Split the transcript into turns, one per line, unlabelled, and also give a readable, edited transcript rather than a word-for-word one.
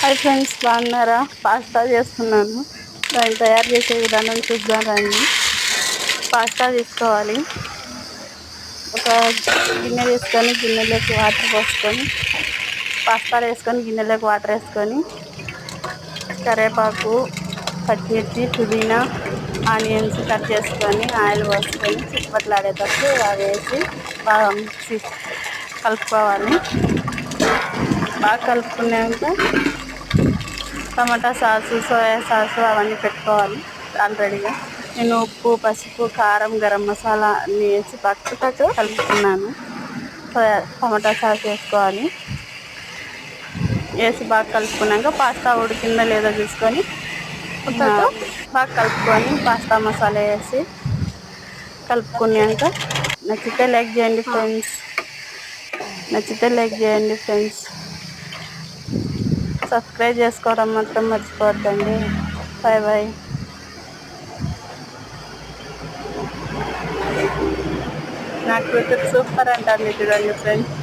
Hi friends, బాగున్నారా? Pasta చేస్తున్నాను. దాన్ని తయారు చేసే విధానం చూద్దాం రండి. పాస్తా తీసుకోవాలి. ఒక గిన్నె తీసుకొని గిన్నెలోకి వాటర్ పోసుకొని పాస్తాలు వేసుకొని గిన్నెలోకి వాటర్ వేసుకొని కరివేపాకు, పచ్చిమిర్చి, పుదీనా, ఆనియన్స్ కట్ చేసుకొని ఆయిల్ పోసుకొని చిట్పట్లాడేటప్పుడు అవి వేసి బాగా మిక్సీ కలుపుకోవాలి. బాగా కలుపుకున్నాక టమాటా సాసు, సోయా సాసు అవన్నీ పెట్టుకోవాలి ఆల్రెడీగా. నేను ఉప్పు, పసుపు, కారం, గరం మసాలా అన్నీ వేసి పక్కకు కలుపుకున్నాను. టమాటా సాస్ వేసుకోవాలి. వేసి బాగా కలుపుకున్నాక పాస్తా ఉడికిందో లేదో చూసుకొని బాగా కలుపుకొని పాస్తా మసాలా వేసి కలుపుకున్నాక నచ్చితే లైక్ చేయండి ఫ్రెండ్స్. సబ్స్క్రైబ్ చేసుకోవడం మాత్రం మర్చిపోవద్దండి. బాయ్. నా కూతురు సూపర్ అంటారు చూడండి ఫ్రెండ్స్.